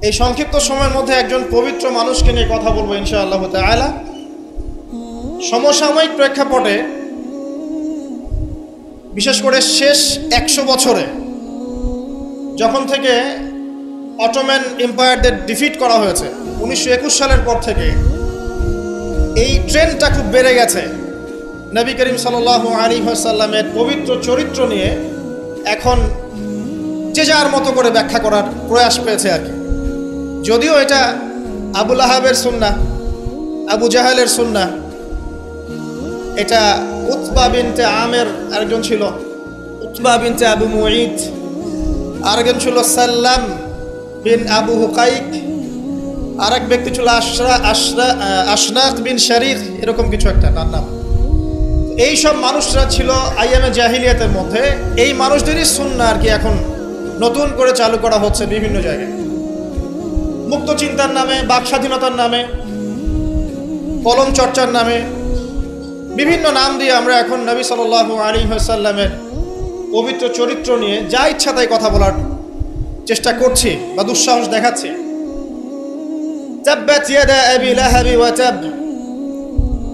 এই সংক্ষিপ্ত সময়ের মধ্যে একজন পবিত্র মানুষকে নিয়ে কথা বলবো ইনশাআল্লাহ তাআলা। সমসাময়িক প্রেক্ষাপটে বিশেষ করে শেষ 100 বছরে যখন থেকে অটোম্যান এম্পায়ারদের ডিফিট করা হয়েছে 1921 সালের পর থেকে এই ট্রেন্ডটা খুব বেড়ে গেছে। নবী করিম সাল্লাল্লাহু আলাইহি ওয়াসাল্লামের পবিত্র চরিত্র নিয়ে এখন যে যার মতো করে ব্যাখ্যা করার প্রয়াস পেয়েছে আর কি। যদিও এটা আবু লাহাবের সুন্নাহ, আবু জাহেলের সুন্নাহ, এটা উতবা বিনতে আমের আরেকজন ছিল, উতবা বিনতে আবু মুঈদ, আরেকজন ছিল সাল্লাম বিন আবু হুকাইক, আরেক ব্যক্তি ছিল আশনাক বিন শারিক, এরকম কিছু একটা তার নাম। এই সব মানুষরা ছিল আইয়ামে জাহিলিয়াতের মধ্যে। এই মানুষদেরই সুন্নাহ আর কি এখন নতুন করে চালু করা হচ্ছে বিভিন্ন জায়গায়, মুক্ত চিন্তার নামে, বাক স্বাধীনতার নামে, কলম চর্চার নামে, বিভিন্ন নাম দিয়ে আমরা এখন নবী সাল্লাল্লাহু আলাইহি ওয়াসাল্লামের পবিত্র চরিত্র নিয়ে যা ইচ্ছা তাই কথা বলার চেষ্টা করছি বা দুঃসাহস দেখাচ্ছি। তাব্বাত ইয়াদা আবি লাহাবি ওয়া তাব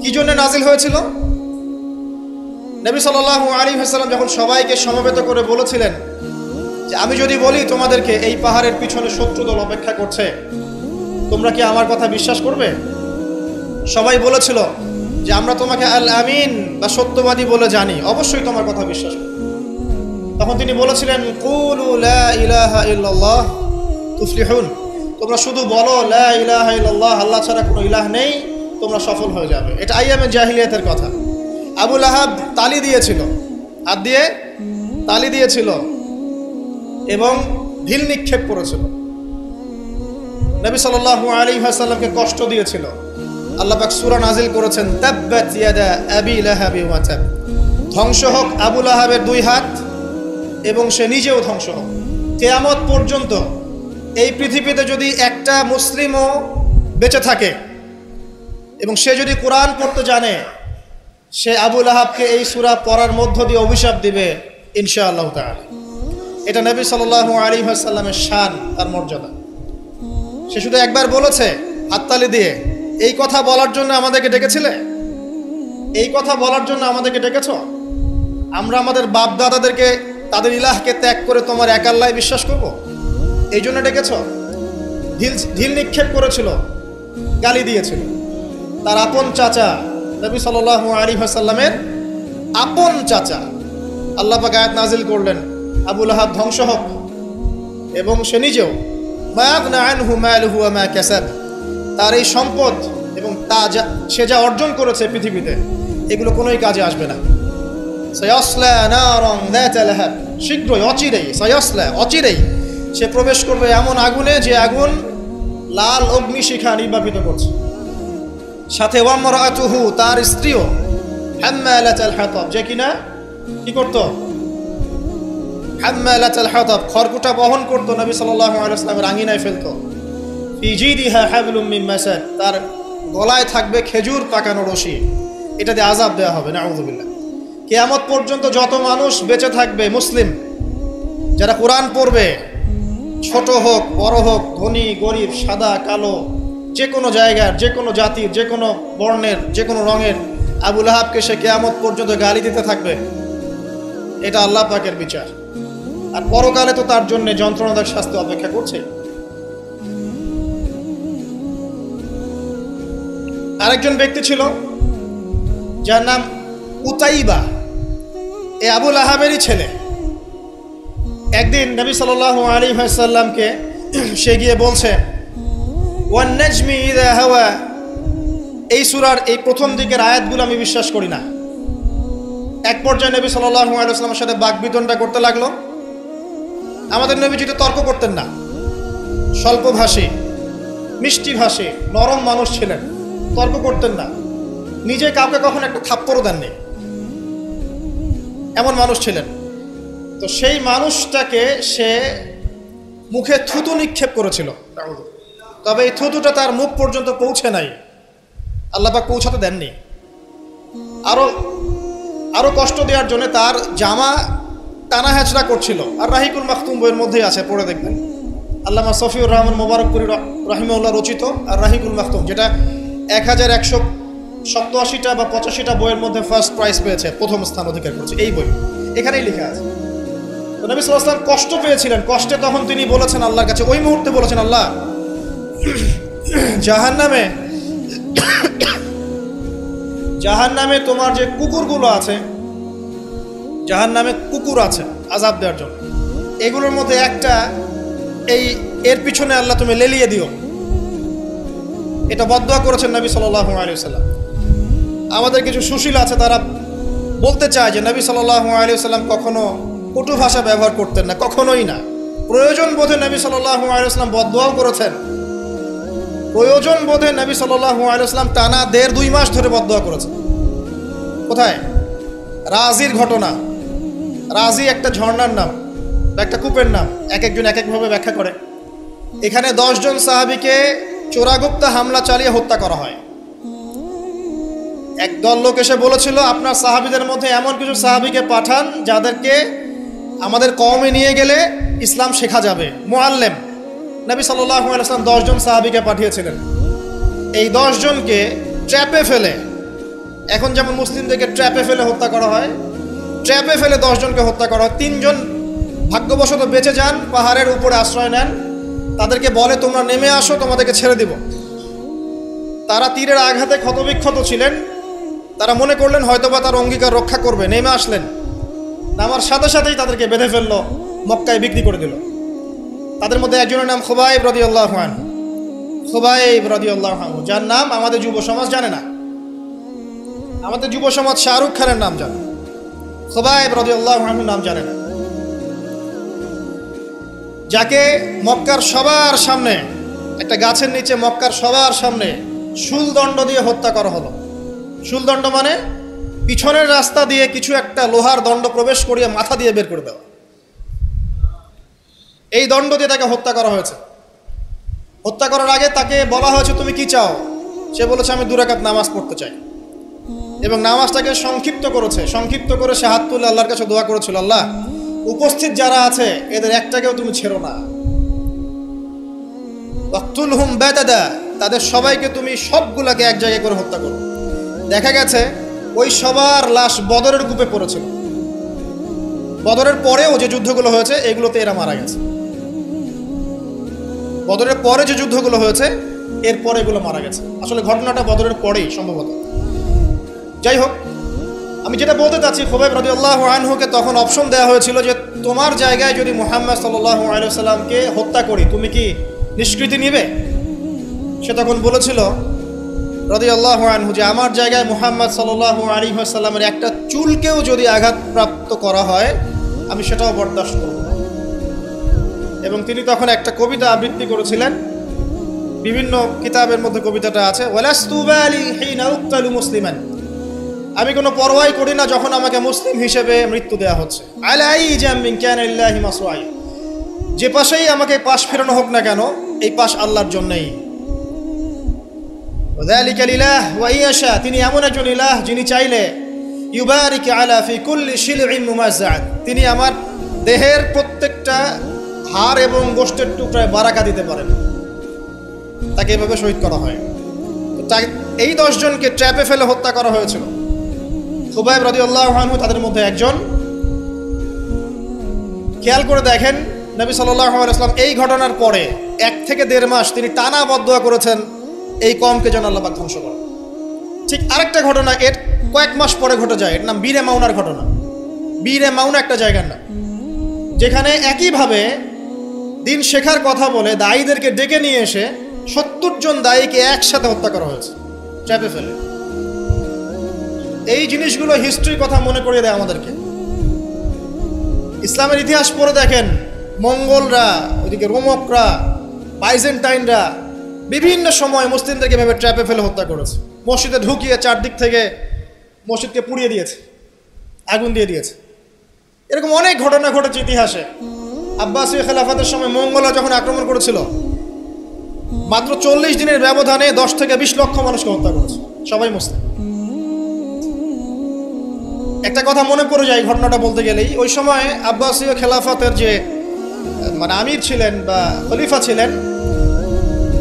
কি জন্য নাজিল হয়েছিল? নবী সাল্লাল্লাহু আলাইহি ওয়াসাল্লাম যখন সবাইকে সমবেত করে বলেছিলেন যে আমি যদি বলি তোমাদেরকে এই পাহাড়ের পিছনে শত্রু দল অপেক্ষা করছে, তোমরা কি আমার কথা বিশ্বাস করবে? সবাই বলেছিল যে আমরা তোমাকে আল আমিন বা সত্যবাদী বলে জানি, অবশ্যই তোমার কথা বিশ্বাস করব। তখন তিনি বলেছিলেন কুলু লা ইলাহা ইল্লাল্লাহ তুফলিহুন, তোমরা শুধু বলো লা ইলাহা ইল্লাল্লাহ, আল্লাহ ছাড়া কোনো ইলাহ নেই, তোমরা সফল হয়ে যাবে। এটা আইয়ামে জাহিলিয়াতের কথা। আবু লাহাব তালি দিয়েছিল, হাত দিয়ে তালি দিয়েছিল এবং ঢিল নিক্ষেপ করেছিল, নবী সাল্লাল্লাহু আলাইহি ওয়াসাল্লামকে কষ্ট দিয়েছিল। আল্লাহ পাক সূরা নাজিল করেছেন তাব্বাত ইয়াদা আবি লাহাবি ওয়া তাব, ধ্বংস হোক আবু লাহাবের দুই হাত এবং সে নিজেও ধ্বংস হোক। কিয়ামত পর্যন্ত এই পৃথিবীতে যদি একটা মুসলিমও বেঁচে থাকে এবং সে যদি কোরআন পড়তে জানে, সে আবু লাহাবকে এই সূরা পড়ার মধ্য দিয়ে অভিশাপ দিবে ইনশাআল্লাহ তাআলা। এটা নবী সাল্লাল্লাহু আলাইহি ওয়াসাল্লামের শান, তার মর্যাদা। সে শুধু একবার বলেছে হাততালি দিয়ে, এই কথা বলার জন্য আমাদেরকে ডেকেছিলে? এই কথা বলার জন্য আমাদেরকে ডেকেছ? আমরা আমাদের বাপ দাদাদেরকে, তাদের ইলাহকে ত্যাগ করে তোমার এক আল্লাহ বিশ্বাস করব, এই জন্য ডেকেছ? ঢিল নিক্ষেপ করেছিল, গালি দিয়েছিল। তার আপন চাচা নবী সাল্লাল্লাহু আলাইহি ওয়াসাল্লামের আপন চাচা, আল্লাহ পাক আয়াত নাজিল করলেন আবু লাহাব ধ্বংস হোক এবং সে নিজেও। মা আগনা আনহু মালুহু ওয়া মা কাসাব, তার এই সম্পদ এবং সে যা অর্জন করেছে পৃথিবীতে, এগুলো কোনোই কাজে আসবে না। সায়াসলা নারান যাতা লাহাব, শীঘ্রই অচিরেই, সায়াসলা অচিরেই সে প্রবেশ করবে এমন আগুনে যে আগুন লাল অগ্নিশিখা নির্বাপিত করছে। সাথে ওয়ামরাতুহু, তার স্ত্রীও, হাম্মালাতাল হাতাব, যে কিনা কি করত? হাম্মালাতাল হাতাব, খড়কুটা বহন করতো, নবী সাল্লাল্লাহু আলাইহি ওয়াসাল্লামের আঙ্গিনায় ফেলতো। ফি জিদিহা হাবলুম মিন মাসাদ, তার গলায় থাকবে খেজুর পাকানো রশি, এটাতে আযাব দেওয়া হবে নাউযুবিল্লাহ। কিয়ামত পর্যন্ত যত মানুষ বেঁচে থাকবে মুসলিম, যারা কোরআন পড়বে, ছোট হোক বড় হোক, ধনী গরিব, সাদা কালো, যে কোনো জায়গার, যে কোনো জাতির, যে কোনো বর্ণের, যে কোনো রঙের, আবু লাহাবকে সে কিয়ামত পর্যন্ত গালি দিতে থাকবে। এটা আল্লাহ পাকের বিচার। আর পরকালে তো তার জন্য যন্ত্রণাদায়ক শাস্তি অপেক্ষা করছে। আরেকজন ব্যক্তি ছিল যার নাম উতাইবা, এ আবু লাহাবেরই ছেলে। একদিন নবী সাল্লাল্লাহু আলাইহি ওয়াসাল্লামকে সে গিয়ে বলছে ওয়ান নাজমি ইযা হাওয়া, এই সূরার এই প্রথম দিকের আয়াতগুলো আমি বিশ্বাস করি না। এক পর্যায়ে নবী সাল্লাল্লাহু আলাইহি ওয়াসাল্লামের সাথে বাকবিতণ্ডা করতে লাগলো। আমাদের নবীজি তো তর্ক করতেন না, স্বল্পভাষী, মিষ্টি ভাষী, নরম মানুষ ছিলেন, তর্ক করতেন না, নিজে কাউকে কখনো একটা থাপ্পড়ও দেননি, এমন মানুষ ছিলেন। তো সেই মানুষটাকে সে মুখে থুতু নিক্ষেপ করেছিল, তবে এই থুতুটা তার মুখ পর্যন্ত পৌঁছে নাই, আল্লাহ পাক পৌঁছাতে দেননি। আরো কষ্ট দেওয়ার জন্য তার জামা টানা হেঁচড়া করছিল। আর রাহিকুল মাখতুম বইয়ের মধ্যেই আছে, পড়ে দেখবেন। আল্লামা সফিউর রহমান মোবারকপুরি রাহিমাহুল্লাহ রচিত আর রাহিকুল মাখতুম, যেটা 1187টা বা 85টা বইয়ের মধ্যে ফার্স্ট প্রাইজ পেয়েছে, প্রথম স্থান অধিকার করেছে এই বই। এখানেই লেখা আছে তো নবী সাল্লাল্লাহু আলাইহি ওয়াসাল্লাম কষ্ট পেয়েছিলেন। কষ্টে তখন তিনি বলেছেন আল্লাহর কাছে, ওই মুহূর্তে বলেছেন, আল্লাহ জাহান্নামে তোমার যে কুকুরগুলো আছে, জাহান্নামে কুকুর আছে আযাব দেওয়ার জন্য, এগুলোর মধ্যে একটা এর পিছনে আল্লাহ তুমি লেলিয়ে দিও। এটা বদদোয়া করেছেন নবী সাল্লাল্লাহু আলাইহি ওয়াসাল্লাম। আমাদের কিছু সুশীল আছে, তারা বলতে চায় যে নবী সাল্লাল্লাহু আলাইহি ওয়াসাল্লাম কখনো কটু ভাষা ব্যবহার করতেন না, কখনোই না। প্রয়োজন বোধে নবী সাল্লাল্লাহু আলাইহি ওয়াসাল্লাম বদদোয়াও করেছেন। প্রয়োজন বোধে নবী সাল্লাল্লাহু আলাইহি ওয়াসাল্লাম টানা 1.5-2 মাস ধরে বদদোয়া করেছেন। কোথায়? রাজির ঘটনা। রাজি একটা ঝর্ণার নাম, একটা কূপের নাম, এক একজন এক একভাবে ব্যাখ্যা করে। এখানে 10 জন সাহাবীকে চোরাগুপ্তা হামলা চালিয়ে হত্যা করা হয়। একদল লোক এসে বলেছিল, আপনার সাহাবীদের মধ্যে এমন কিছু সাহাবীকে পাঠান যাদেরকে আমাদের কওমে নিয়ে গেলে ইসলাম শেখা যাবে, মুআল্লিম। নবী সাল্লাল্লাহু আলাইহি ওয়াসাল্লাম 10 জন সাহাবীকে পাঠিয়েছিলেন। এই 10 জনকে ট্র্যাপে ফেলে, এখন যেমন মুসলিমদেরকে ট্র্যাপে ফেলে হত্যা করা হয়, ট্র্যাপে ফেলে 10 জনকে হত্যা করা হয়। 3 জন ভাগ্যবশত বেঁচে যান, পাহাড়ের উপরে আশ্রয় নেন। তাদেরকে বলে, তোমরা নেমে আসো, তোমাদেরকে ছেড়ে দিব। তারা তীরের আঘাতে ক্ষতবিক্ষত ছিলেন। তারা মনে করলেন হয়তোবা তার অঙ্গীকার রক্ষা করবে, নেমে আসলেন। নামার সাথে সাথেই তাদেরকে বেঁধে ফেললো, মক্কায় বিক্রি করে দিল। তাদের মধ্যে একজনের নাম খুবাইব রাদিয়াল্লাহু আনহু। খুবাইব রাদিয়াল্লাহু আনহু, যার নাম আমাদের যুব সমাজ জানে না। আমাদের যুব সমাজ শাহরুখ খানের নাম জানে, খুবাইব রাদিয়াল্লাহু আনহু নাম জানে না। যাকে মক্কার সবার সামনে, একটা গাছের নিচে মক্কার সবার সামনে শুলদণ্ড দিয়ে হত্যা করা হলো। শুলদণ্ড মানে পিছনের রাস্তা দিয়ে কিছু একটা লোহার দণ্ড প্রবেশ করিয়ে মাথা দিয়ে বের করে দেওয়া। এই দণ্ড দিয়ে তাকে হত্যা করা হয়েছে। হত্যা করার আগে তাকে বলা হয়েছে, তুমি কি চাও? সে বলেছে, আমি 2 রাকাত নামাজ পড়তে চাই। এবং নামাজটাকে সংক্ষিপ্ত করেছে। সংক্ষিপ্ত করে সে হাত তুলে আল্লাহর কাছে দোয়া করেছিল, আল্লাহ উপস্থিত যারা আছে এদের একটাকেও তুমি ছেড়ো না। ওয়াকতুলহুম বাদাদা, তাদের সবাইকে তুমি সবগুলাকে এক জায়গায় করে হত্যা করো। দেখা গেছে ওই সবার লাশ বদরের কূপে পড়েছিল। বদরের পরেও যে যুদ্ধগুলো হয়েছে এগুলোতে এরা মারা গেছে। বদরের পরে যে যুদ্ধগুলো হয়েছে এরপরে এগুলো মারা গেছে। আসলে ঘটনাটা বদরের পরেই সম্ভবত। যাই হোক, আমি যেটা বলতে চাচ্ছি, খুবাইব রাদিয়াল্লাহু আনহুকে তখন অপশন দেওয়া হয়েছিল যে তোমার জায়গায় যদি মুহাম্মদ সাল্লাল্লাহু আলাইহি ওয়াসাল্লামকে হত্যা করি, তুমি কি নিষ্কৃতি নিবে? সে তখন বলেছিল রাদিয়াল্লাহু আনহু যে আমার জায়গায় মুহাম্মদ সাল্লাল্লাহু আলাইহি ওয়াসাল্লামের একটা চুলকেও যদি আঘাতপ্রাপ্ত করা হয় আমি সেটাও বরদাস্ত করব না। এবং তিনি তখন একটা কবিতা আবৃত্তি করেছিলেন, বিভিন্ন কিতাবের মধ্যে কবিতাটা আছে, ওয়ালাস্তু বালি হিনা উক্তালু মুসলিমান, আমি কোনো পরোয়াই করি না যখন আমাকে মুসলিম হিসেবে মৃত্যু দেওয়া হচ্ছে। আলাই জামিন কানা লিল্লাহি মাসরাই, যে পাশেই আমাকে পাশ ফেরানো হোক না কেন, এই পাশ আল্লাহর জন্যই। ওয়াযালিকা লিলাহ ওয়া ইয়াশা, তিনি এমন একজন ইলাহ যিনি চাইলে ইউবারিক আলা ফি কুল্লি শিলইন মুমাজ্জাআত, তিনি আমার দেহের প্রত্যেকটা হাড় এবং গোশতের টুকরায় বারাকা দিতে পারেন। তাকে এভাবে শহীদ করা হয়। এই 10 জনকে ট্র্যাপে ফেলে হত্যা করা হয়েছিল। খুবাইব রাদিয়াল্লাহু আনহু তাদের মধ্যে একজন। খেয়াল করে দেখেন, নবী সাল্লাল্লাহু আলাইহি ওয়াসাল্লাম এই ঘটনার পরে 1 থেকে 1.5 মাস তিনি টানা বদদোয়া করেছেন এই কওমকে যেন আল্লাহ পাক ধ্বংস করে। ঠিক আরেকটা ঘটনা এর কয়েক মাস পরে ঘটে যায়, এর নাম বীরে মাউনার ঘটনা। বীরে মাউনা একটা জায়গার নাম, যেখানে একইভাবে দিন শেখার কথা বলে দায়ীদেরকে ডেকে নিয়ে এসে 70 জন দায়ীকে একসাথে হত্যা করা হয়েছে ট্র্যাপে ফেলে। এই জিনিসগুলো হিস্ট্রির কথা মনে করিয়ে দেয় আমাদেরকে। ইসলামের ইতিহাস পড়ে দেখেন, মঙ্গলরা, ওইদিকে রোমকরা, বাইজেন্টাইনরা বিভিন্ন সময় মুসলিমদেরকে ভেবে ট্র্যাপে ফেলে হত্যা করেছে। মসজিদে ঢুকিয়ে চারদিক থেকে মসজিদকে পুড়িয়ে দিয়েছে, আগুন দিয়ে দিয়েছে। এরকম অনেক ঘটনা ঘটেছে ইতিহাসে। আব্বাসীয় খেলাফতের সময় মঙ্গলরা যখন আক্রমণ করেছিল, মাত্র 40 দিনের ব্যবধানে 10 থেকে 20 লক্ষ মানুষকে হত্যা করেছে, সবাই মুসলিম। একটা কথা মনে পড়ে যায় ঘটনাটা বলতে গেলেই, ওই সময় আব্বাসীয় খেলাফতের যে মানে আমির ছিলেন বা খলিফা ছিলেন,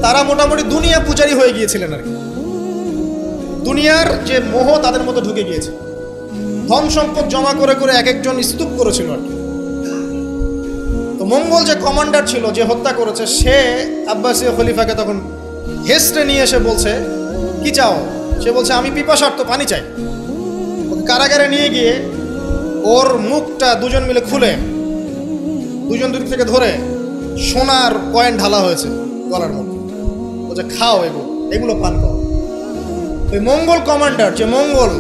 তারা মোটামুটি দুনিয়া পূজারী হয়ে গিয়েছিলেন আর কি। দুনিয়ার যে মোহ তাদের মধ্যে ঢুকে গিয়েছে, ধন সম্পদ জমা করে করে এক একজন স্তূপ করেছিল আর কি। তো মঙ্গল যে কমান্ডার ছিল, যে হত্যা করেছে, সে আব্বাসীয় খলিফাকে তখন হেসড়ে নিয়ে এসে বলছে, কি চাও? সে বলছে, আমি পিপাসার্ত, পানি চাই। কারাগারে নিয়ে গিয়ে ওর মুখটা দুজন মিলে খুলে, দুজন দিক থেকে ধরে সোনার কয়েন ঢালা হয়েছে গলার মধ্যে। বলছে, খাও, এগুলো পান করো। ওই মঙ্গল কমান্ডার, যে মঙ্গল,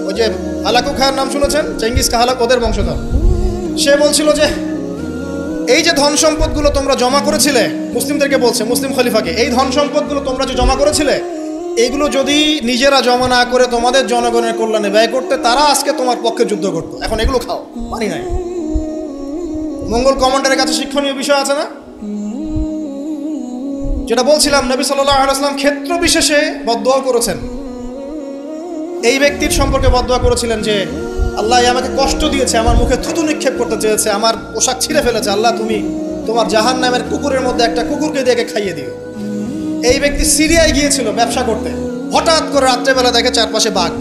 ওই যে হালাকু খার নাম শুনেছেন, চেঙ্গিস খা হালাক, ওদের বংশধর, সে বলছিল যে এই যে ধন সম্পদগুলো তোমরা জমা করেছিলে, মুসলিমদেরকে বলছে, মুসলিম খলিফাকে, এই ধন সম্পদগুলো তোমরা যে জমা করেছিলে, এইগুলো যদি নিজেরা জমা না করে তোমাদের জনগণের কল্যাণে ব্যয় করতে, তারা আজকে তোমার পক্ষে যুদ্ধ করতো। এখন এগুলো খাও, পানি নাই। মঙ্গল কমান্ডারের কাছে শিক্ষণীয় বিষয় আছে না? যেটা বলছিলাম, নবী সাল্লাল্লাহু আলাইহি ওয়াসাল্লাম ক্ষেত্র বিশেষে বদদুয়া করেছেন। এই ব্যক্তির সম্পর্কে বদদুয়া করেছিলেন যে, আল্লাহ আমাকে কষ্ট দিয়েছে, আমার মুখে থুতু নিক্ষেপ করতে চেয়েছে, আমার পোশাক ছিঁড়ে ফেলেছে, আল্লাহ তুমি তোমার জাহান্নামের কুকুরের মধ্যে একটা কুকুরকে দিয়ে খাইয়ে দিও। এই ব্যক্তি সিরিয়ায় গিয়েছিল ব্যবসা করতে, হঠাৎ করে রাত্রেবেলা দেখে চারপাশে বাঘ।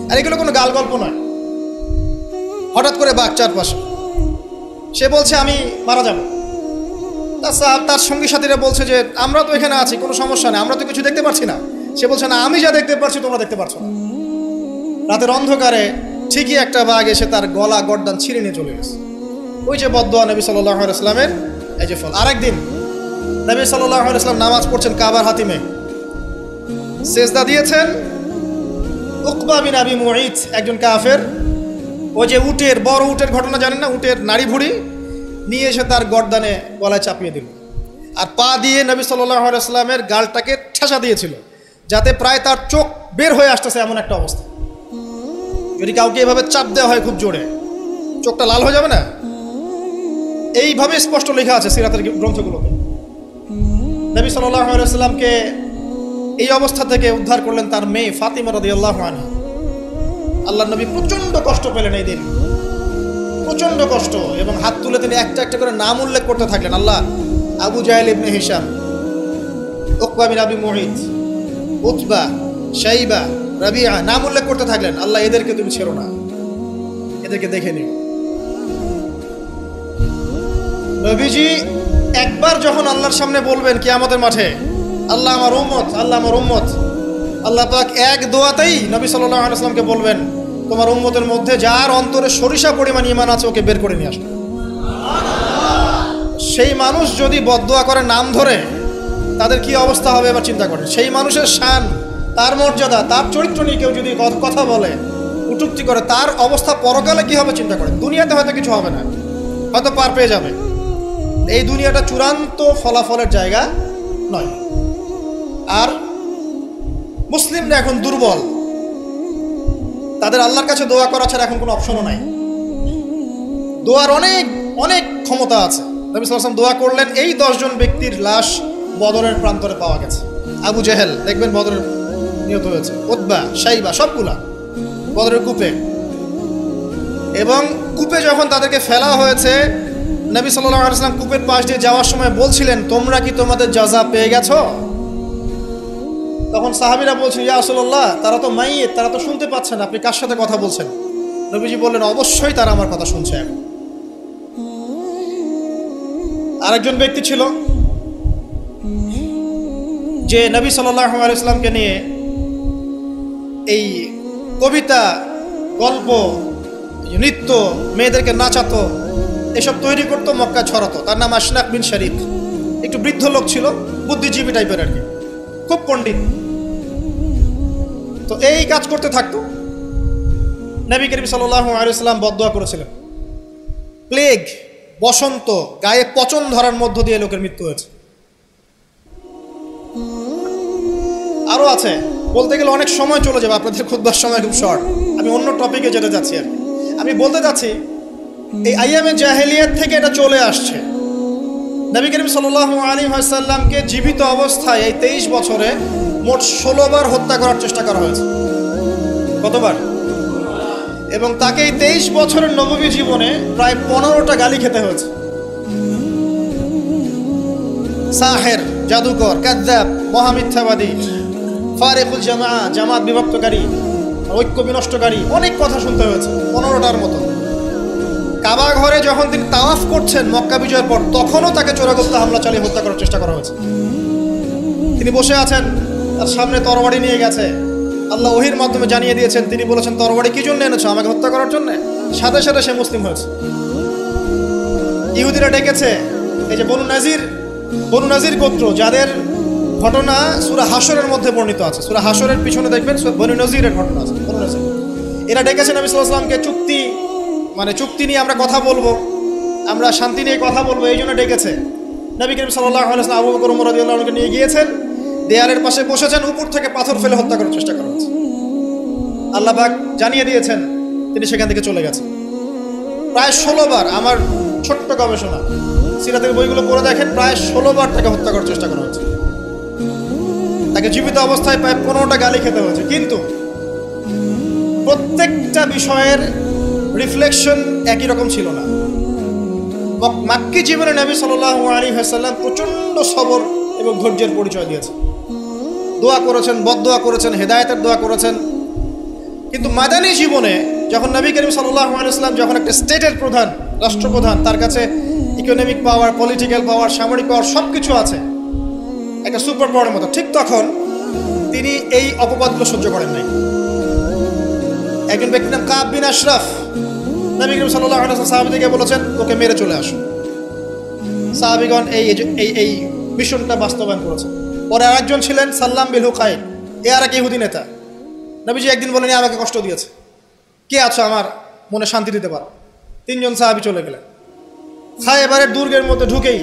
আর এগুলো কোনো গাল গল্প নয়, হঠাৎ করে বাঘ চারপাশে। সে বলছে, আমি মারা যাব। তার সঙ্গী সাথীরা বলছে যে, আমরা তো এখানে আছি, কোনো সমস্যা নেই, আমরা তো কিছু দেখতে পাচ্ছি না। সে বলছে, না, আমি যা দেখতে পাচ্ছি তোমরা দেখতে পাচ্ছ না। রাতের অন্ধকারে ঠিকই একটা বাঘ এসে তার গলা গর্দান ছিঁড়ে নিয়ে চলে গেছে। ওই যে বদদুয়া নবী সাল্লাল্লাহু আলাইহি ওয়াসাল্লামের, এই যে ফল। আরেকদিন নবী সাল্লাল্লাহু আলাইহি ওয়াসাল্লাম নামাজ পড়ছেন কাবার হাতিমে, সেজদা দিয়েছেন। উকবা বিন আবি মুঈত, একজন কাফের, ওই যে উটের, বড় উটের ঘটনা জানেন না, উটের নাড়ি ভুড়ি নিয়ে এসে তার গর্দানে গলায় চাপিয়ে দিল, আর পা দিয়ে নবী সাল্লাল্লাহু আলাইহি ওয়াসাল্লামের গালটাকে ঠেসা দিয়েছিল, যাতে প্রায় তার চোখ বের হয়ে আসতেছে এমন একটা অবস্থা। যদি কাউকে এভাবে চাপ দেওয়া হয় খুব জোরে, চোখটা লাল হয়ে যাবে না? এইভাবে স্পষ্ট লেখা আছে সিরাতের গ্রন্থগুলোতে। নবী সাল্লাল্লাহু আলাইহি ওয়াসাল্লামকে এই অবস্থা থেকে উদ্ধার করলেন তার মেয়ে ফাতিমা রাদিয়াল্লাহু আনহা। আল্লাহর নবী প্রচন্ড কষ্ট পেলেন এই দিন, প্রচন্ড কষ্ট, এবং হাত তুলে তিনি একটা একটা করে নাম উল্লেখ করতে থাকলেন। আল্লাহ, আবু জাহেল ইবনে হিশাম, উকবা বিন আবি মুঈত, উতবা, শাইবা, রাবিআ, নাম উল্লেখ করতে থাকলেন। আল্লাহ, এদেরকে তুমি ছেড়ো না, এদেরকে দেখে নিও। নবীজি একবার যখন আল্লাহর সামনে বলবেন কিয়ামতের মাঠে, আল্লাহ আমার উম্মত, আল্লাহ আমার উম্মত, আল্লাহ পাক এক দোয়াতেই নবী সাল্লাল্লাহু আলাইহি ওয়াসাল্লামকে বলবেন, তোমার উম্মতের মধ্যে যার অন্তরে সরিষা পরিমাণ ঈমান আছে ওকে বের করে নিয়ে আসবে। সেই মানুষ যদি বদদুয়া করে নাম ধরে, তাদের কি অবস্থা হবে এবার চিন্তা করেন। সেই মানুষের শান, তার মর্যাদা, তার চরিত্র নিয়ে কেউ যদি কথা বলে, কটূক্তি করে, তার অবস্থা পরকালে কি হবে চিন্তা করেন। দুনিয়াতে হয়তো কিছু হবে না, হয়তো পার পেয়ে যাবে, এই দুনিয়াটা চূড়ান্ত ফলাফলের জায়গা নয়। আর মুসলিমরা এখন দুর্বল, তাদের আল্লাহর কাছে দোয়া করা ছাড়া এখন কোনো অপশনও নাই। দোয়ার অনেক অনেক ক্ষমতা আছে। নবী সাল্লাল্লাহু আলাইহি ওয়াসাল্লাম দোয়া করলেন, এই 10 জন ব্যক্তির লাশ বদরের প্রান্তরে পাওয়া গেছে। আবু জেহেল দেখবেন বদরের নিহত হয়েছে, উতবা, শাইবা, সবগুলা বদরের কূপে। এবং কূপে যখন তাদেরকে ফেলা হয়েছে, নবী সাল্লাল্লাহু আলাইহি ওয়াসাল্লাম কূপের পাশ দিয়ে যাওয়ার সময় বলছিলেন, তোমরা কি তোমাদের জাযা পেয়ে গেছো? তখন সাহাবীরা বলছেন, ইয়া রাসূলুল্লাহ, তারা তো মাইয়িত, তারা তো শুনতে পাচ্ছেন, আপনি কার সাথে কথা বলছেন? নবীজি বললেন, অবশ্যই তারা আমার কথা শুনছে এখন। আরেকজন ব্যক্তি ছিল যে নবী সাল্লাল্লাহু আলাইহি ওয়াসাল্লামকে নিয়ে এই কবিতা, গল্প, নৃত্য, মেয়েদেরকে নাচাতো, এসব তৈরি করতো, মক্কা ছড়াতো। তার নাম আশনাক বিন শারিক। একটু বৃদ্ধ লোক ছিল, বুদ্ধিজীবী টাইপের আর কি, খুব পণ্ডিত। তো এই কাজ করতে থাকতো। নবী করিম সাল্লাল্লাহু আলাইহি ওয়াসাল্লাম বদদুয়া করেছিলেন, প্লেগ, বসন্ত, গায়ে পচন ধরার মধ্য দিয়ে লোকের মৃত্যু হয়েছে। আরো আছে, বলতে গেলে অনেক সময় চলে যাবে, আপনাদের খুতবার সময় খুব শর্ট। আমি অন্য টপিকে যেতে যাচ্ছি আর কি। আমি বলতে যাচ্ছি, এই আইয়ামে জাহেলিয়াত থেকে এটা চলে আসছে। নবী করিম সাল্লাল্লাহু আলাইহি ওয়াসাল্লামকে জীবিত অবস্থায় এই 23 বছরে মোট 16 বার হত্যা করার চেষ্টা করা হয়েছে। কতবার? এবং তাকে এই 23 বছরের নববী জীবনে প্রায় 15টা গালি খেতে হয়েছে। সাহের, জাদুকর, কাযযাব, মহামিথ্যাবাদী, ফারিকুল জামাত বিভক্তকারী, ঐক্য বিনষ্টকারী, অনেক কথা শুনতে হয়েছে 15টার মতো। কাবা ঘরে যখন তিনি তাওয়াফ করছেন মক্কা বিজয়ের পর, তখনও তাকে চোরাগোপ্তা হামলা চালিয়ে হত্যা করার চেষ্টা করা হয়েছে। তিনি বসে আছেন, তার সামনে তরবারি নিয়ে গেছে। আল্লাহ ওহীর মাধ্যমে জানিয়ে দিয়েছেন, তিনি বলেছেন তরবারি কি জন্য এনেছো? আমাকে হত্যা করার জন্য। সাথে সাথে সে মুসলিম হয়েছে। ইহুদিরা ডেকেছে, এই যে বনু নাজির গোত্র, যাদের ঘটনা সূরা হাশরের মধ্যে বর্ণিত আছে। সূরা হাশরের পিছনে দেখবেন বনু নাজিরের ঘটনা আছে। বনু নাজির এরা ডেকেছে নবী সাল্লাল্লাহু আলাইহি ওয়াসাল্লামকে, চুক্তি নিয়ে আমরা কথা বলবো, আমরা শান্তি নিয়ে কথা বলবো, এই জন্য ডেকেছে। নবী করিম সাল্লাল্লাহু আলাইহি ওয়াসাল্লাম আবু বকর ওমর রাদিয়াল্লাহু আনহুকে নিয়ে গিয়েছেন, দেয়ালের পাশে বসেছেন, উপর থেকে পাথর ফেলে হত্যা করার চেষ্টা করা হচ্ছে। আল্লাহ পাক জানিয়ে দিয়েছেন, তিনি সেখান থেকে চলে গেছেন। প্রায় 16 বার, আমার ছোট্ট গবেষণা, সিরাতের বইগুলো পড়ে দেখেন, প্রায় 16 বার তাকে হত্যা করার চেষ্টা করা হয়েছে। তাকে জীবিত অবস্থায় প্রায় 15টা গালি খেতে হয়েছে। কিন্তু প্রত্যেকটা বিষয়ের রিফ্লেকশন একই রকম ছিল না। মাক্কি জীবনে নবী সাল্লাল্লাহু আলাইহি ওয়াসাল্লাম প্রচণ্ড সবর এবং ধৈর্যের পরিচয় দিয়েছেন। দোয়া করেছেন, বদদোয়া করেছেন, হেদায়েতের দোয়া করেছেন। কিন্তু মাদানী জীবনে যখন নবী করিম সাল্লাল্লাহু আলাইহি ওয়াসাল্লাম যখন একটা স্টেটের প্রধান, রাষ্ট্রপ্রধান, তার কাছে ইকোনমিক পাওয়ার, পলিটিক্যাল পাওয়ার, সামরিক পাওয়ার সব কিছু আছে, একটা সুপার পাওয়ারের মতো, ঠিক তখন তিনি এই অপবাদগুলো সহ্য করেন নাই। একজন ব্যক্তির নাম কাব বিন আশরাফ, নবী করিম সাল্লাল্লাহু আলাইহি ওয়াসাল্লাম সাহাবীদেরকে বলেছেন, ওকে মেরে চলে আসো। সাহাবীগণ এই মিশনটা বাস্তবায়ন করেছেন। পরে আরেকজন ছিলেন সাল্লাম বিল হুকাইল, এ আর এক ইহুদি নেতা। নবীজি একদিন বলেন, আমাকে কষ্ট দিয়েছে, কে আছো আমার মনে শান্তি দিতে পারো? 3 জন সাহাবী চলে গেলেন। খায়বারের দুর্গের মধ্যে ঢুকেই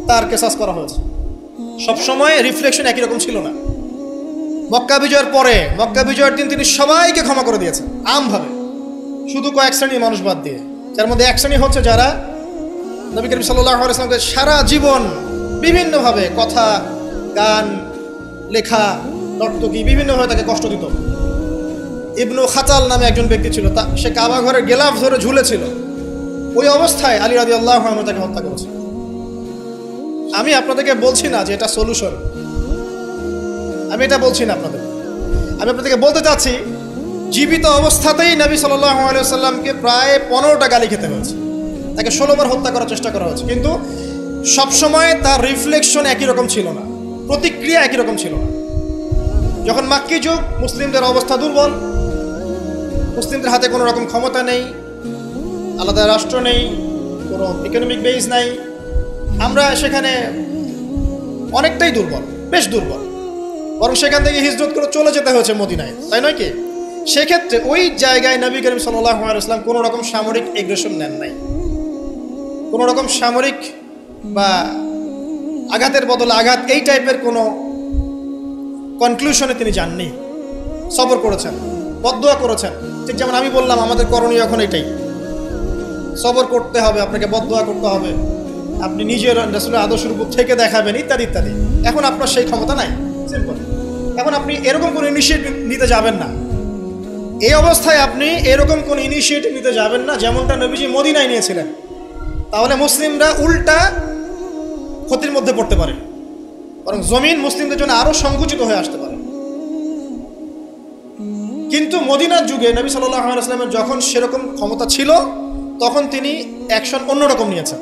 তার কেসাস করা হয়েছে। সবসময় রিফ্লেকশন একই রকম ছিল না। মক্কা বিজয়ের পরে, মক্কা বিজয়ের দিন তিনি সবাইকে ক্ষমা করে দিয়েছেন আমভাবে, শুধু কয়েক শ্রেণীর মানুষ বাদ দিয়ে। যার মধ্যে এক শ্রেণী হচ্ছে যারা নবী করিম সাল্লাল্লাহু আলাইহি ওয়াসাল্লামকে সারা জীবন বিভিন্নভাবে কথা, গান, লেখা, নর্তকী বিভিন্নভাবে তাকে কষ্ট দিত। ইবনু খাতাল নামে একজন ব্যক্তি ছিল, সে কাবা ঘরের গেলাফ ধরে ঝুলেছিল। ওই অবস্থায় আলী রাদিয়াল্লাহু আনহু তাকে হত্যা করেছে। আমি আপনাদেরকে বলছি না যে এটা সলিউশন, আমি এটা বলছি না আপনাদের। আমি আপনাদেরকে বলতে চাচ্ছি, জীবিত অবস্থাতেই নবী সাল্লাল্লাহু আলাইহি ওয়াসাল্লামকে প্রায় 15টা গালি খেতে হয়েছে, তাকে 16 বার হত্যা করার চেষ্টা করা হয়েছে। কিন্তু সবসময় তার রিফ্লেকশন একই রকম ছিল না, প্রতিক্রিয়া একই রকম ছিল না। যখন মাক্কি যুগ, মুসলিমদের অবস্থা দুর্বল, মুসলিমদের হাতে কোনো রকম ক্ষমতা নেই, আলাদা রাষ্ট্র নেই, কোনো ইকোনমিক বেস নাই, আমরা সেখানে অনেকটাই দুর্বল, বেশ দুর্বল। বরং সেখান থেকে হিজরত করে চলে যেতে হয়েছে মদিনায়, তাই নয় কি? সেক্ষেত্রে ওই জায়গায় নবী করিম সাল্লাল্লাহু আলাইহি ওয়াসাল্লাম কোনো রকম সামরিক এগ্রেশন নেন নাই, কোনো রকম সামরিক বা আঘাতের বদলে আঘাত, এই টাইপের কোনো কনক্লুশনে তিনি যাননি। সবর করেছেন, বদদোয়া করেছেন। ঠিক যেমন আমি বললাম, আমাদের করণীয় এখন এটাই, সবর করতে হবে, আপনাকে বদদোয়া করতে হবে, আপনি নিজের রাসূলের আদর্শের উপর থেকে দেখাবেন, ইত্যাদি ইত্যাদি। এখন আপনার সেই ক্ষমতা নাই, সিম্পল। এখন আপনি এরকম কোনো ইনিশিয়েটিভ নিতে যাবেন না। এই অবস্থায় আপনি এরকম কোনো ইনিশিয়েটিভ নিতে যাবেন না যেমনটা নবীজি মদিনায় নিয়েছিলেন। তাহলে মুসলিমরা উল্টা ক্ষতির মধ্যে পড়তে পারে, বরং জমিন মুসলিমদের জন্য আরো সংকুচিত হয়ে আসতে পারে। কিন্তু মদিনার যুগে নবী সাল্লাল্লাহু আলাইহি ওয়াসাল্লামের যখন সেরকম ক্ষমতা ছিল, তখন তিনি অ্যাকশন অন্যরকম নিয়েছেন।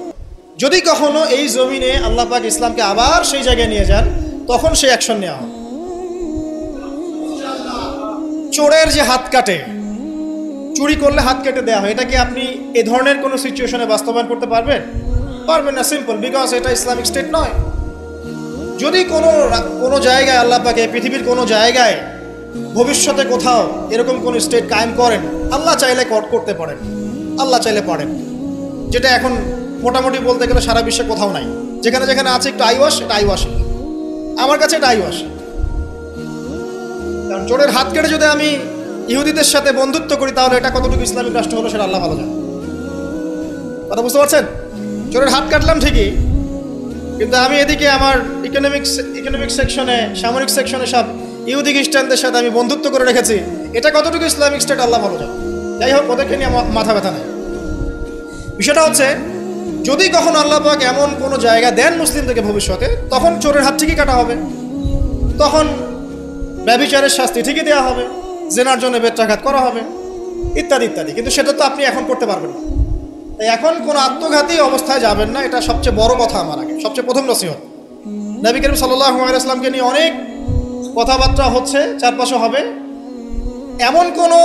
যদি কখনো এই জমিনে আল্লাহ পাক ইসলামকে আবার সেই জায়গায় নিয়ে যান, তখন সেই অ্যাকশন নেওয়া হয়। চোরের যে হাত কাটে, চুরি করলে হাত কেটে দেওয়া হয়, এটা কি আপনি এ ধরনের কোনো সিচুয়েশনে বাস্তবায়ন করতে পারবেন? পারবেন না, সিম্পল, বিকজ এটা ইসলামিক স্টেট নয়। যদি কোনো জায়গায় আল্লাহ পাকে, পৃথিবীর কোনো জায়গায় ভবিষ্যতে কোথাও এরকম কোনো স্টেট কায়েম করেন, আল্লাহ চাইলে করতে পারেন, আল্লাহ চাইলে পারেন। যেটা এখন মোটামুটি বলতে গেলে সারা বিশ্বে কোথাও নাই। যেখানে যেখানে আছে একটু আইওয়াশ, এটা আইওয়াশ, আমার কাছে এটা আইওয়াশ। কারণ চোরের হাত কেটে যদি আমি ইহুদিদের সাথে বন্ধুত্ব করি, তাহলে এটা কতটুকু ইসলামিক রাষ্ট্র হলো সেটা আল্লাহ ভালো জানে। কথা বুঝতে পারছেন? চোরের হাত কাটলাম ঠিকই, কিন্তু আমি এদিকে আমার ইকোনমিক সেকশনে, সামরিক সেকশনে সব ইহুদি খ্রিস্টানদের সাথে আমি বন্ধুত্ব করে রেখেছি, এটা কতটুকু ইসলামিক স্টেট আল্লাহ ভালো জানে। যাই হোক, ওদেরকে নিয়ে মাথা ব্যথা নেই। বিষয়টা হচ্ছে যদি কখনো আল্লাহ পাক এমন কোনো জায়গা দেন মুসলিমদেরকে ভবিষ্যতে, তখন চোরের হাত ঠিকই কাটা হবে, তখন ব্যভিচারের শাস্তি ঠিকই দেওয়া হবে, জেনার জন্য বেত্রাঘাত করা হবে, ইত্যাদি ইত্যাদি। কিন্তু সেটা তো আপনি এখন করতে পারবেন না। তাই এখন কোনো আত্মঘাতী অবস্থায় যাবেন না, এটা সবচেয়ে বড় কথা। আমার আগে সবচেয়ে প্রথম নসিহত, নবী করিম সাল্লাল্লাহু আলাইহি ওয়াসাল্লামকে নিয়ে অনেক কথাবার্তা হচ্ছে, চারপাশে হবে, এমন কোনো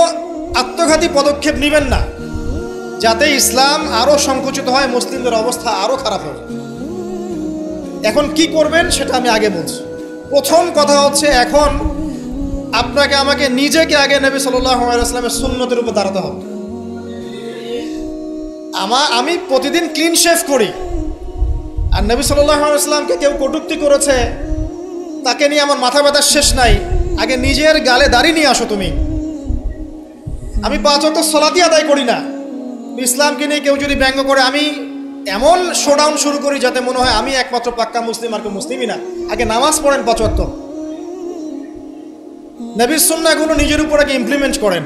আত্মঘাতী পদক্ষেপ নেবেন না যাতে ইসলাম আরও সংকুচিত হয়, মুসলিমদের অবস্থা আরও খারাপ হবে। এখন কি করবেন সেটা আমি আগে বলছি। প্রথম কথা হচ্ছে, এখন আপনাকে আমাকে নিজেকে আগে নবী সাল্লাল্লাহু আলাইহি ওয়াসাল্লামের সুন্নতের উপর দাঁড়াতে হবে। আমি প্রতিদিন ক্লিন শেভ করি, আর নবী সাল্লাল্লাহু আলাইহি ওয়াসাল্লামকে কেউ কটূক্তি করেছে, তাকে নিয়ে আমার মাথা ব্যথার শেষ নাই। আগে নিজের গালে দাড়ি নিয়ে আসো তুমি। আমি 5 ওয়াক্ত সালাতই আদায় করি না, ইসলামকে নিয়ে কেউ যদি ব্যঙ্গ করে, আমি এমন শোডাউন শুরু করি যাতে মনে হয় আমি একমাত্র পাক্কা মুসলিম, আর কেউ মুসলিমই না। আগে নামাজ পড়েন 5 ওয়াক্ত, নবীর সুন্নাহগুলো নিজের উপর আগে ইমপ্লিমেন্ট করেন,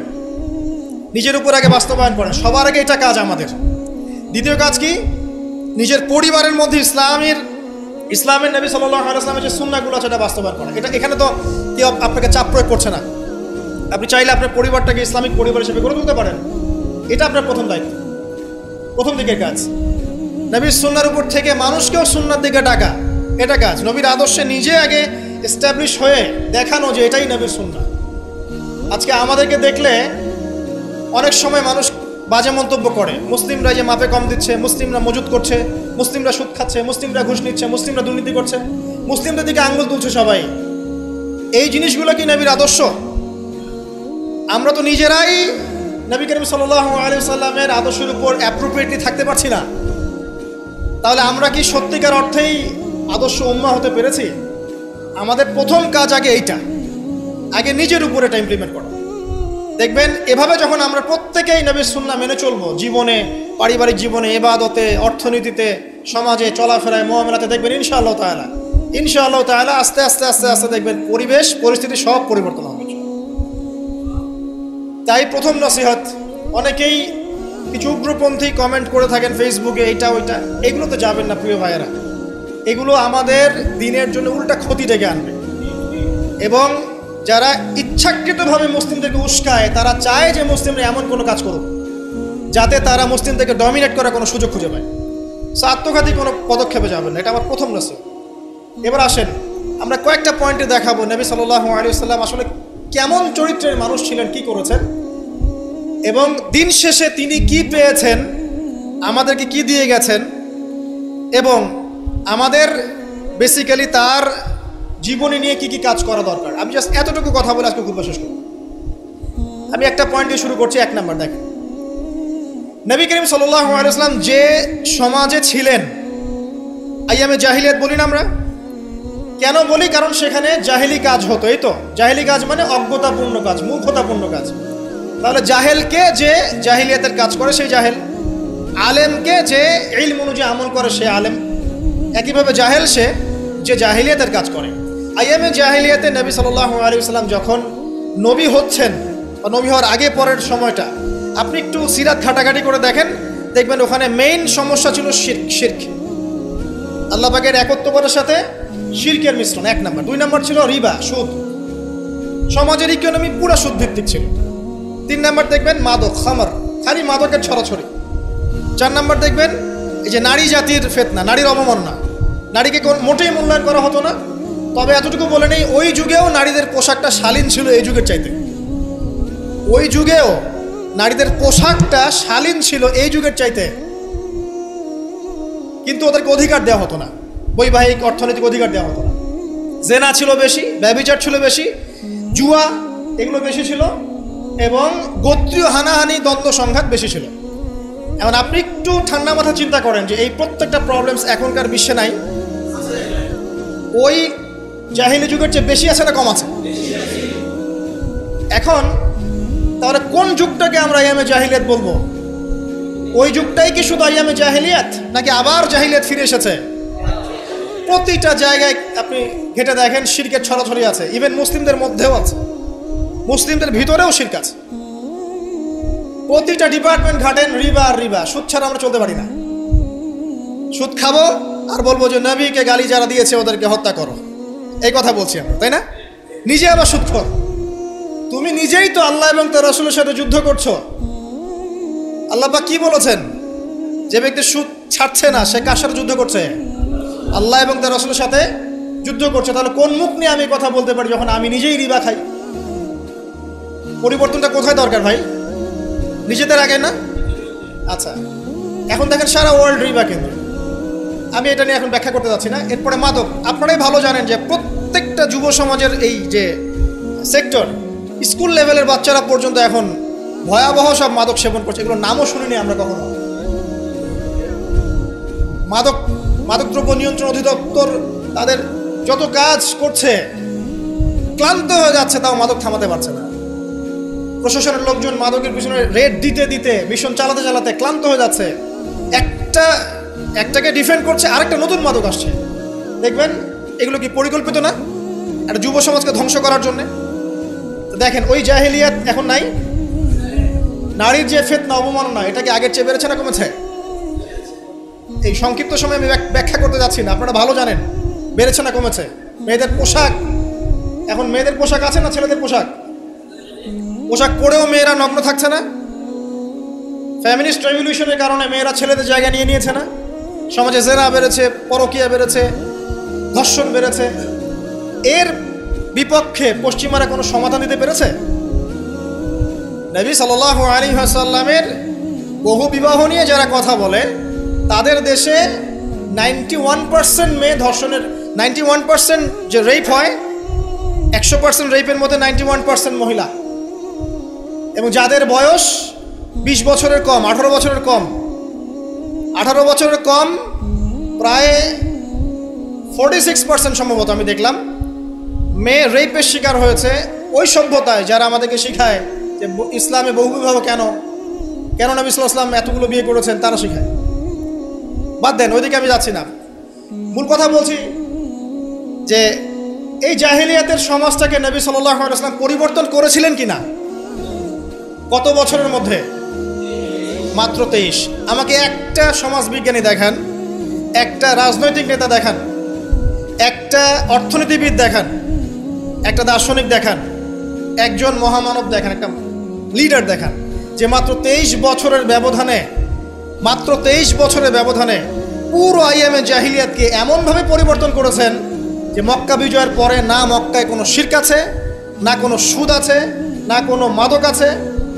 নিজের উপর আগে বাস্তবায়ন করেন। সবার আগে এটা কাজ আমাদের। দ্বিতীয় কাজ কি? নিজের পরিবারের মধ্যে ইসলামের নবী সাল্লাল্লাহু আলাইহি ওয়াসাল্লামের যে সুন্নাহগুলো আছে এটা বাস্তবায়ন করা। এখানে তো কেউ আপনাকে চাপ প্রয়োগ করছে না। আপনি চাইলে আপনার পরিবারটাকে ইসলামিক পরিবার হিসেবে গড়ে তুলতে পারেন। এটা আপনার প্রথম দায়িত্ব, প্রথম দিকের কাজ। নবীর সুন্নাহর উপর থেকে মানুষকেও সুন্নাহর দিকে ডাকা, এটা কাজ। নবীর আদর্শে নিজে আগে এস্টাবলিশ হয়ে দেখানো যে এটাই নবীর সুন্নাহ। আজকে আমাদেরকে দেখলে অনেক সময় মানুষ বাজে মন্তব্য করে, মুসলিমরা যে মাপে কম দিচ্ছে, মুসলিমরা মজুদ করছে, মুসলিমরা সুদ খাচ্ছে, মুসলিমরা ঘুষ নিচ্ছে, মুসলিমরা দুর্নীতি করছে, মুসলিমদের দিকে আঙ্গুল তুলছে সবাই। এই জিনিসগুলো কি নবীর আদর্শ? আমরা তো নিজেরাই নবী করিম সাল্লাল্লাহু আলাইহি ওয়াসাল্লামের আদর্শের উপর অ্যাপ্রোপ্রিয়েটলি থাকতে পারছি না। তাহলে আমরা কি সত্যিকার অর্থেই আদর্শ উম্মাহ হতে পেরেছি? আমাদের প্রথম কাজ আগে এইটা, আগে নিজের উপর এটা ইমপ্লিমেন্ট করা। দেখবেন এভাবে যখন আমরা প্রত্যেকেই নবীর সুন্নাহ মেনে চলবো, জীবনে, পারিবারিক জীবনে, ইবাদতে, অর্থনীতিতে, সমাজে, চলাফেরায়, মুআমালাতে, দেখবেন ইনশাআল্লাহ তাআলা আস্তে আস্তে আস্তে আস্তে দেখবেন পরিবেশ পরিস্থিতি সব পরিবর্তন হবে। তাই প্রথম নসিহত, অনেকেই কিছু উগ্রপন্থী কমেন্ট করে থাকেন ফেসবুকে, এইটা ওইটা, এগুলোতে যাবেন না প্রিয় ভাইয়েরা। এগুলো আমাদের দিনের জন্য উল্টা ক্ষতি ডেকে আনবে। এবং যারা ইচ্ছাকৃতভাবে মুসলিমদেরকে উস্কায়, তারা চায় যে মুসলিমরা এমন কোনো কাজ করুক যাতে তারা মুসলিমদেরকে ডমিনেট করার কোনো সুযোগ খুঁজে পায়। আত্মঘাতী কোনো পদক্ষেপে যাবেন না, এটা আমার প্রথম নসিহত। এবার আসেন, আমরা কয়েকটা পয়েন্টে দেখাবো নবী সাল্লাল্লাহু আলাইহি ওয়াসাল্লাম আসলে কেমন চরিত্রের মানুষ ছিলেন, কি করেছেন, এবং দিন শেষে তিনি কি পেয়েছেন, আমাদেরকে কি দিয়ে গেছেন, এবং আমাদের বেসিক্যালি তার জীবনী নিয়ে কি কি কাজ করা দরকার। আমি জাস্ট এতটুকু কথা বলে আজকে খুব শেষ করব। আমি একটা পয়েন্ট দিয়ে শুরু করছি। 1 নাম্বার, দেখেন নবী করিম সাল্লাল্লাহু আলাইহি ওয়াসাল্লাম যে সমাজে ছিলেন, আইয়ামে জাহিলিয়াত বলি না আমরা, কেন বলি? কারণ সেখানে জাহেলি কাজ হতো। এই তো জাহেলি কাজ মানে অজ্ঞতাপূর্ণ কাজ, মূর্খতাপূর্ণ কাজ। তাহলে জাহেলকে যে জাহিলিয়াতের কাজ করে সেই জাহেল, আলেমকে যে ইলম অনুযায়ী আমল করে সে আলেম, একইভাবে জাহেল সে যে জাহিলিয়াতের কাজ করে। আইয়ামে জাহিলিয়াতে নবী সাল্লাল্লাহু আলাইহি ওয়াসাল্লাম যখন নবী হচ্ছেন বা নবী হওয়ার আগে পরের সময়টা আপনি একটু সিরাত ঘাটাঘাটি করে দেখেন, দেখবেন ওখানে মেইন সমস্যা ছিল শিরক, আল্লাহ পাকের একত্ববাদের সাথে শিরকের মিশ্রণ 1 নাম্বার। 2 নাম্বার ছিল রিবা, সুদ। সমাজের ইকোনমি পুরো সুদ ভিত্তিক ছিল। 3 নাম্বার দেখবেন মাদক, খামার, খালি মাদকের ছড়াছড়ি। 4 নাম্বার দেখবেন এই যে নারী জাতির ফিতনা, নারীর অবমাননা, নারীকে মোটেই মূল্যায়ন করা হতো না। তবে এতটুকু বলে নেই, ওই যুগেও নারীদের পোশাকটা শালীন ছিল এই যুগের চাইতে। ওই যুগেও নারীদের পোশাকটা শালীন ছিল এই যুগের চাইতে, কিন্তু ওদেরকে অধিকার দেওয়া হতো না, বৈবাহিক অর্থনৈতিক অধিকার দেওয়া হতো না। জেনা ছিল বেশি, ব্যভিচার ছিল বেশি, জুয়া এগুলো বেশি ছিল, এবং গোত্রীয় হানাহানি, দ্বন্দ্ব সংঘাত বেশি ছিল। এখন আপনি একটু ঠান্ডা মাথা চিন্তা করেন যে এই প্রত্যেকটা প্রবলেমস এখনকার বিশ্বে নাই, ওই জাহিলি যুগের চেয়ে বেশি আছে না কম আছে? এখন তাহলে কোন যুগটাকে আমরা আইয়ামে জাহিলিয়াত বলবো? ওই যুগটাই কি শুধু আইয়ামে জাহিলিয়াত, নাকি আবার জাহিলিয়াত ফিরে এসেছে? প্রতিটা জায়গায় আপনি ঘেটে দেখেন শিরকের ছড়াছড়ি আছে, ইভেন মুসলিমদের মধ্যেও আছে, মুসলিমদের ভিতরেও শিরক আছে। প্রতিটা ডিপার্টমেন্ট ঘাটেন রিবা আর রিবা, সুদ ছাড়া আমরা চলতে পারি না। সুদ খাবো আর বলবো যে নবীকে গালি যারা দিয়েছে ওদেরকে হত্যা করো, এই কথা বলছি আমরা, তাই না? নিজে আবার সুদখোর। তুমি নিজেই তো আল্লাহ এবং তার রাসূলের সাথে যুদ্ধ করছো। আল্লাহ পাক কি বলেছেন? যে ব্যক্তি সুদ ছাড়ছে না সে কার সাথে যুদ্ধ করছে? আল্লাহ এবং তার রাসূলের সাথে যুদ্ধ করছে। তাহলে কোন মুখ নিয়ে আমি কথা বলতে পারি যখন আমি নিজেই রিবা খাই? পরিবর্তনটা কোথায় দরকার ভাই? নিজেদের আগে না? আচ্ছা, এখন দেখেন সারা ওয়ার্ল্ড রিবা কেন্দ্র। আমি এটা নিয়ে এখন ব্যাখ্যা করতে যাচ্ছি না। এরপরে মাদক, আপনারাই ভালো জানেন যে প্রত্যেকটা যুব সমাজের এই যে সেক্টর, স্কুল লেভেলের বাচ্চারা পর্যন্ত এখন ভয়াবহ সব মাদক সেবন করছে। এগুলো নামও শুনিনি আমরা কখনো। মাদকদ্রব্য নিয়ন্ত্রণ অধিদপ্তর তাদের যত কাজ করছে, ক্লান্ত হয়ে যাচ্ছে, তাও মাদক থামাতে পারছে না। প্রশাসনের লোকজন মাদকের পিছনে রেড দিতে দিতে, মিশন চালাতে চালাতে ক্লান্ত হয়ে যাচ্ছে। একটাকে ডিফেন্ড করছে, আরেকটা নতুন মাদক আসছে। দেখবেন এগুলো কি পরিকল্পিত না? একটা যুব সমাজকে ধ্বংস করার জন্যে। দেখেন ওই জাহেলিয়াত এখন নাই। নারীর যে ফিতনা, অবমাননা, এটা কি আগের চেয়ে বেড়েছে না কমেছে? এই সংক্ষিপ্ত সময় আমি ব্যাখ্যা করতে যাচ্ছি না, আপনারা ভালো জানেন বেড়েছে না কমেছে। মেয়েদের পোশাক, এখন মেয়েদের পোশাক আছে না ছেলেদের পোশাক? পোশাক পরেও মেয়েরা নগ্ন থাকছে না? ফ্যামিনিস্ট রেভলিউশনের কারণে মেয়েরা ছেলেদের জায়গা নিয়ে নিয়েছে না? সমাজে জেনা বেড়েছে, পরকীয়া বেড়েছে, ধর্ষণ বেড়েছে। এর বিপক্ষে পশ্চিমারা কোনো সমাধান দিতে পেরেছে? নবী সাল্লাল্লাহু আলাইহি ওয়াসাল্লামের বহু বিবাহ নিয়ে যারা কথা বলে, তাদের দেশে 91% মেয়ে ধর্ষণের, 91% যে রেপ হয়, 100% রেপের মধ্যে 91% মহিলা। এবং যাদের বয়স 20 বছরের কম, 18 বছরের কম, 18 বছরের কম প্রায় 46% সম্ভবত আমি দেখলাম মেয়ে রেপের শিকার হয়েছে। ওই সভ্যতায় যারা আমাদেরকে শিখায় যে ইসলামে বহুবিবাহ কেন নবী সাল্লাল্লাহু আলাইহি ওয়াসাল্লাম এতগুলো বিয়ে করেছেন, তারা শিখায়। বাদ দেন, ওইদিকে আমি যাচ্ছি না। মূল কথা বলছি যে এই জাহেলিয়াতের সমাজটাকে নবী সাল্লাল্লাহু আলাইহি ওয়াসাল্লাম পরিবর্তন করেছিলেন কিনা? কত বছরের মধ্যে? মাত্র 23। আমাকে একটা সমাজবিজ্ঞানী দেখান, একটা রাজনৈতিক নেতা দেখান, একটা অর্থনীতিবিদ দেখান, একটা দার্শনিক দেখান, একজন মহামানব দেখান, একটা লিডার দেখান, যে মাত্র 23 বছরের ব্যবধানে, মাত্র 23 বছরের ব্যবধানে পুরো আইয়ামে জাহিলিয়াতকে এমনভাবে পরিবর্তন করেছেন যে মক্কা বিজয়ের পরে না মক্কায় কোনো শিরক আছে, না কোনো সুদ আছে, না কোনো মাদক আছে,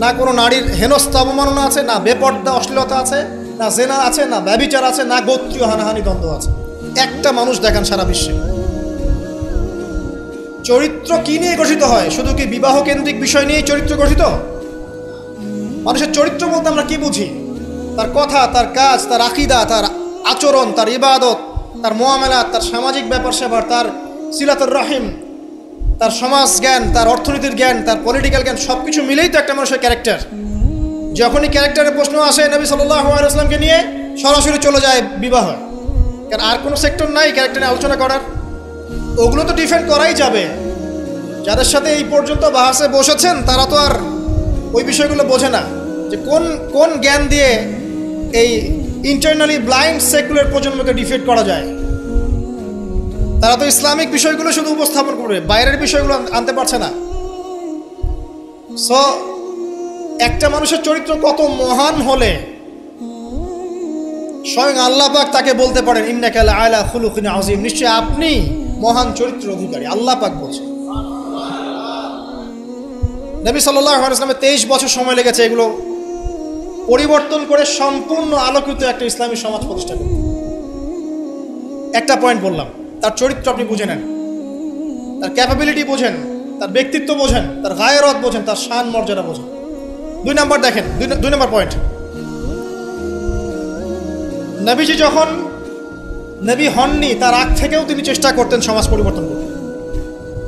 না কোনো নারীর হেনস্থা অবমাননা আছে, না বেপর্দা অশ্লীলতা আছে, না জেনা আছে, না ব্যভিচার আছে, না গোত্রীয় হানাহানি দ্বন্দ্ব আছে। একটা মানুষ দেখান সারা বিশ্বে। চরিত্র কি নিয়ে গঠিত হয়? শুধু কি বিবাহ কেন্দ্রিক বিষয় নিয়েই চরিত্র গঠিত? মানুষের চরিত্র বলতে আমরা কি বুঝি? তার কথা, তার কাজ, তার আকীদা, তার আচরণ, তার ইবাদত, তার মুআমালাত, তার সামাজিক ব্যাপার স্যাপার, তার সিলাতুর রহিম, তার সমাজ জ্ঞান, তার অর্থনীতির জ্ঞান, তার পলিটিক্যাল জ্ঞান, সব কিছু মিলেই তো একটা মানুষের ক্যারেক্টার। যখনই ক্যারেক্টারের প্রশ্ন আসে নবী সাল্লাল্লাহু আলাইহি ওয়াসাল্লামকে নিয়ে সরাসরি চলে যায় বিবাহ। কারণ আর কোনো সেক্টর নাই ক্যারেক্টার নিয়ে আলোচনা করার। ওগুলো তো ডিফেন্ড করাই যাবে। যাদের সাথে এই পর্যন্ত বাহাসে বসেছেন তারা তো আর ওই বিষয়গুলো বোঝে না যে কোন জ্ঞান দিয়ে এই ইন্টারনালি ব্লাইন্ড সেকুলার প্রজন্মকে ডিফেন্ড করা যায়। তারা তো ইসলামিক বিষয়গুলো শুধু উপস্থাপন করবে, বাইরের বিষয়গুলো আনতে পারছে না। সো একটা মানুষের চরিত্র কত মহান হলে স্বয়ং আল্লাহ পাক তাকে বলতে পারেন ইন্নাকা লাআলা খুলুকিন আযীম, নিশ্চয় আপনি মহান চরিত্রের অধিকারী। আল্লাহ পাক বলছেন। নবী সাল্লাল্লাহু আলাইহি ওয়াসাল্লামের 23 বছর সময় লেগেছে এগুলো পরিবর্তন করে সম্পূর্ণ আলোকিত একটা ইসলামী সমাজ প্রতিষ্ঠা করতে। একটা পয়েন্ট বললাম, তার চরিত্র আপনি বুঝে নেন, তার ক্যাপাবিলিটি বোঝেন, তার ব্যক্তিত্ব বোঝেন, তার গায়রত বোঝেন, তার শান মর্যাদা বোঝেন। 2 নম্বর দেখেন, 2 নম্বর পয়েন্ট, নবীজি যখন নবী হননি তার আগ থেকেও তিনি চেষ্টা করতেন সমাজ পরিবর্তন করতে,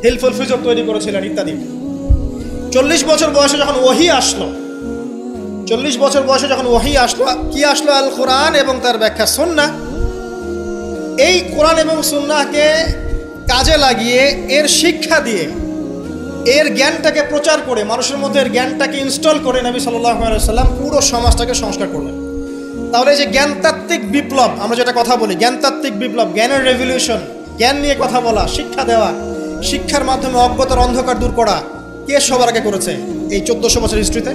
হেল্পফুল ফিজর তৈরি করেছিলেন ইত্যাদি। 40 বছর বয়সে যখন ওহী আসলো, 40 বছর বয়সে যখন ওহী আসলো, কি আসলো? আল কোরআন এবং তার ব্যাখ্যা সুন্নাহ। এই কোরআন এবং সুন্নাহকে কাজে লাগিয়ে, এর শিক্ষা দিয়ে, এর জ্ঞানটাকে প্রচার করে, মানুষের মধ্যে এর জ্ঞানটাকে ইনস্টল করে নবী সাল্লাল্লাহু আলাইহি ওয়াসাল্লাম পুরো সমাজটাকে সংস্কার করলেন। তাহলে এই যে জ্ঞানতাত্ত্বিক বিপ্লব, আমরা যেটা কথা বলি জ্ঞানতাত্ত্বিক বিপ্লব, জ্ঞানের রেভলিউশন, জ্ঞান নিয়ে কথা বলা, শিক্ষা দেওয়া, শিক্ষার মাধ্যমে অজ্ঞতার অন্ধকার দূর করা, কে সবার আগে করেছে এই 1400 বছর হিস্ট্রিতে?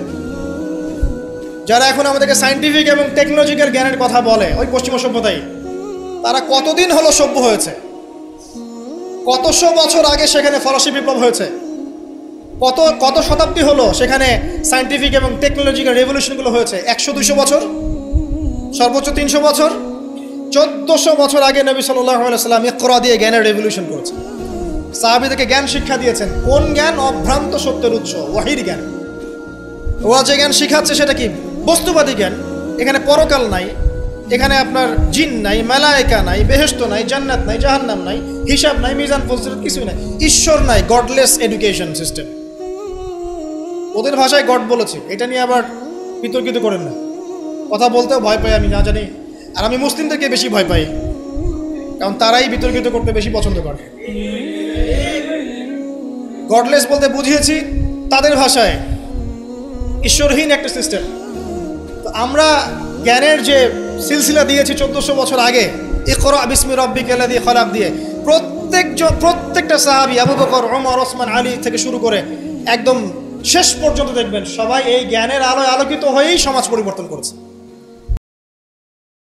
যারা এখন আমাদেরকে সায়েন্টিফিক এবং টেকনোলজিক্যাল জ্ঞানের কথা বলে, ওই পশ্চিমা সভ্যতাই, তারা কতদিন হলো সভ্য হয়েছে? কতশো বছর আগে সেখানে ফরাসি বিপ্লব হয়েছে, কত শতাব্দী হলো সেখানে সায়েন্টিফিক এবং টেকনোলজিক্যাল রেভলিউশনগুলো হয়েছে? 100-200 বছর, সর্বোচ্চ 300 বছর। 1400 বছর আগে নবী সাল্লাল্লাহু আলাইহি ওয়াসাল্লাম ইকরা দিয়ে জ্ঞানের রেভলিউশন করেছেন, সাহাবীদেরকে জ্ঞান শিক্ষা দিয়েছেন। কোন জ্ঞান? অভ্রান্ত সত্যের উৎস, ওয়াহির জ্ঞান। ওরা যে জ্ঞান শিখাচ্ছে সেটা কি? বস্তুবাদী জ্ঞান। এখানে পরকাল নাই, এখানে আপনার জিন নাই, মালায়েকা নাই, বেহেশত নাই, জান্নাত নাই, জাহান্নাম নাই, হিসাব নাই, মিজান ফজিলত কিছুই নাই, ঈশ্বর নাই, গডলেস এডুকেশন সিস্টেম। ওদের ভাষায় গড বলেছে, এটা নিয়ে আবার বিতর্কিত করেন না। কথা বলতেও ভয় পাই আমি, না জানি। আর আমি মুসলিমদেরকে বেশি ভয় পাই, কারণ তারাই বিতর্কিত করতে বেশি পছন্দ করে। গডলেস বলতে বুঝিয়েছি তাদের ভাষায় ঈশ্বরহীন একটা সিস্টেম। তো আমরা জ্ঞানের যে সিলসিলা দিয়েছি 1400 বছর আগে, ইকরা বিসমি রাব্বিকাল্লাযী খলাক দিয়ে, প্রত্যেকটা সাহাবী আবু বকর, ওমর, ওসমান, আলী থেকে শুরু করে একদম শেষ পর্যন্ত দেখবেন সবাই এই জ্ঞানের আলোয় আলোকিত হয়েই সমাজ পরিবর্তন করেছে।